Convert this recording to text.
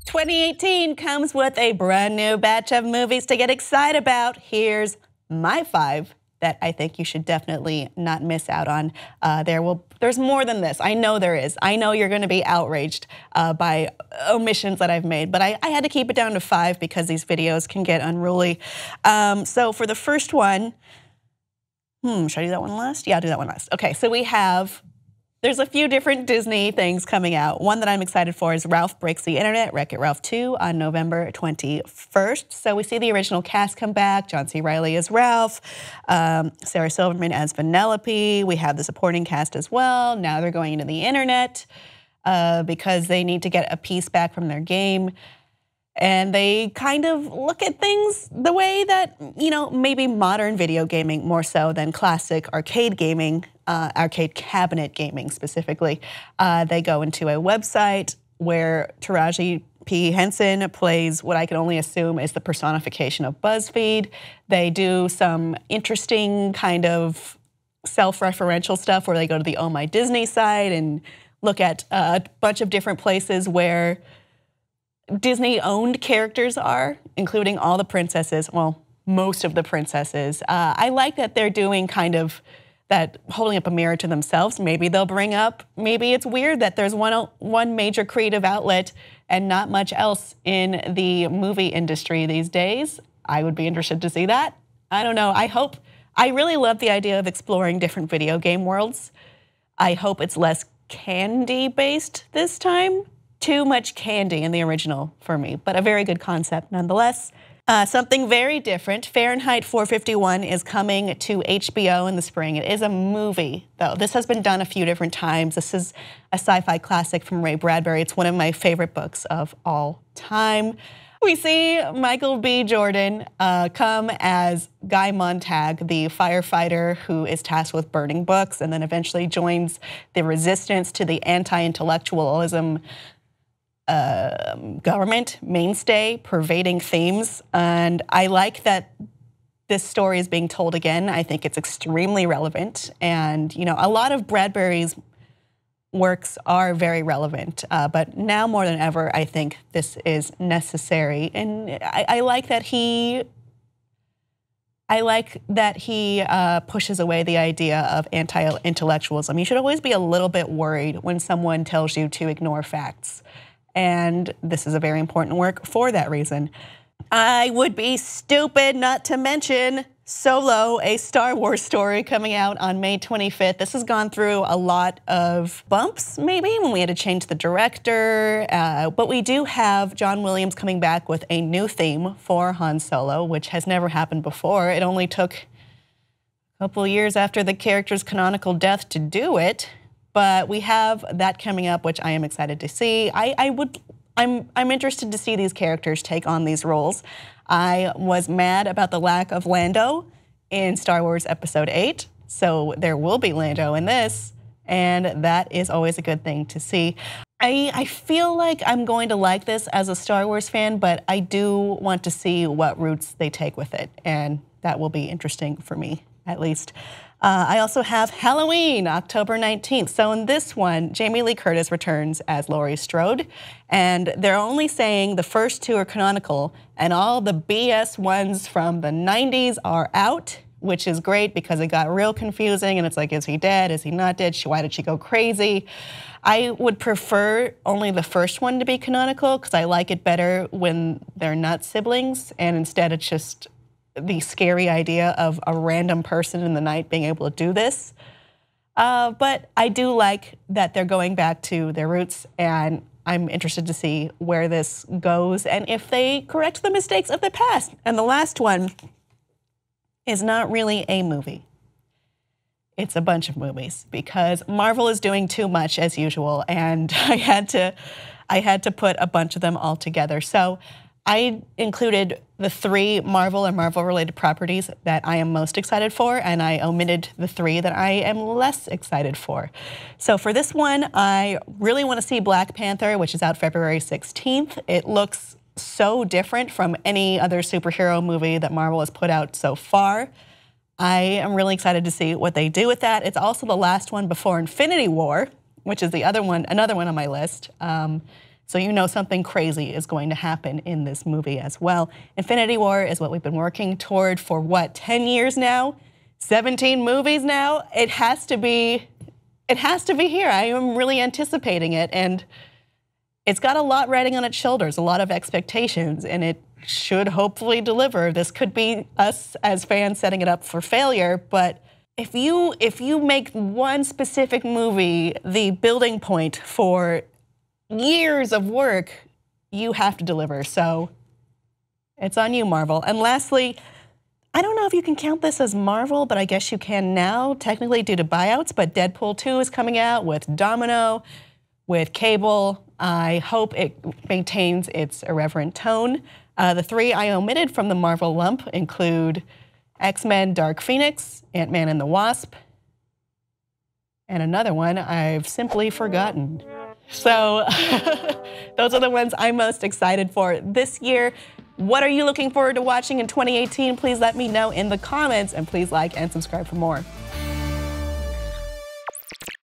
2018 comes with a brand new batch of movies to get excited about. Here's my 5 that I think you should definitely not miss out on. There's more than this. I know there is. I know you're going to be outraged by omissions that I've made, but I had to keep it down to 5 because these videos can get unruly. So for the first one, should I do that one last? Yeah, I'll do that one last. Okay, so there's a few different Disney things coming out. One that I'm excited for is Ralph Breaks the Internet, Wreck-It Ralph 2 on November 21st. So we see the original cast come back. John C. Reilly as Ralph, Sarah Silverman as Vanellope. We have the supporting cast as well. Now they're going into the internet because they need to get a piece back from their game. And they kind of look at things the way that, maybe modern video gaming more so than classic arcade gaming, arcade cabinet gaming specifically. They go into a website where Taraji P. Henson plays what I can only assume is the personification of BuzzFeed. They do some interesting kind of self-referential stuff where they go to the Oh My Disney site and look at a bunch of different places where Disney-owned characters are, including all the princesses, well, most of the princesses. I like that they're doing kind of that, holding up a mirror to themselves. Maybe they'll bring up, maybe it's weird that there's one major creative outlet and not much else in the movie industry these days. I would be interested to see that. I don't know, I really love the idea of exploring different video game worlds. I hope it's less candy-based this time. Too much candy in the original for me, but a very good concept nonetheless. Something very different, Fahrenheit 451 is coming to HBO in the spring. It is a movie, though. This has been done a few different times. This is a sci-fi classic from Ray Bradbury. It's one of my favorite books of all time. We see Michael B. Jordan come as Guy Montag, the firefighter who is tasked with burning books and then eventually joins the resistance to the anti-intellectualism government mainstay, pervading themes. And I like that this story is being told again. I think it's extremely relevant. And, a lot of Bradbury's works are very relevant. But now more than ever, I think this is necessary. And I like that he pushes away the idea of anti-intellectualism. You should always be a little bit worried when someone tells you to ignore facts. And this is a very important work for that reason. I would be stupid not to mention Solo, a Star Wars story coming out on May 25th. This has gone through a lot of bumps, maybe, when we had to change the director. But we do have John Williams coming back with a new theme for Han Solo, which has never happened before. It only took a couple of years after the character's canonical death to do it. But we have that coming up, which I am excited to see. I'm interested to see these characters take on these roles. I was mad about the lack of Lando in Star Wars Episode 8, so there will be Lando in this, and that is always a good thing to see. I feel like I'm going to like this as a Star Wars fan, but I do want to see what routes they take with it, and that will be interesting for me, at least. I also have Halloween, October 19th. So in this one, Jamie Lee Curtis returns as Laurie Strode, and they're only saying the first 2 are canonical, and all the BS ones from the 90s are out, which is great because it got real confusing, and it's like, is he dead? Is he not dead? Why did she go crazy? I would prefer only the first one to be canonical because I like it better when they're not siblings, and instead it's just the scary idea of a random person in the night being able to do this. But I do like that they're going back to their roots, and I'm interested to see where this goes and if they correct the mistakes of the past. And the last one is not really a movie. It's a bunch of movies because Marvel is doing too much as usual, and I had to put a bunch of them all together. So I included the 3 Marvel and Marvel-related properties that I am most excited for, and I omitted the 3 that I am less excited for. So for this one, I really want to see Black Panther, which is out February 16th. It looks so different from any other superhero movie that Marvel has put out so far. I am really excited to see what they do with that. It's also the last one before Infinity War, which is the other one, another one on my list. So you know something crazy is going to happen in this movie as well. Infinity War is what we've been working toward for what, 10 years now? 17 movies now? It has to be here. I am really anticipating it, and it's got a lot riding on its shoulders, a lot of expectations, and it should hopefully deliver. This could be us as fans setting it up for failure, but if you make one specific movie the building point for years of work, you have to deliver. So it's on you, Marvel. And lastly, I don't know if you can count this as Marvel, but I guess you can now, technically due to buyouts, but Deadpool 2 is coming out with Domino, with Cable. I hope it maintains its irreverent tone. The three I omitted from the Marvel lump include X-Men Dark Phoenix, Ant-Man and the Wasp, and another one I've simply forgotten. So those are the ones I'm most excited for this year. What are you looking forward to watching in 2018? Please let me know in the comments, and please like and subscribe for more.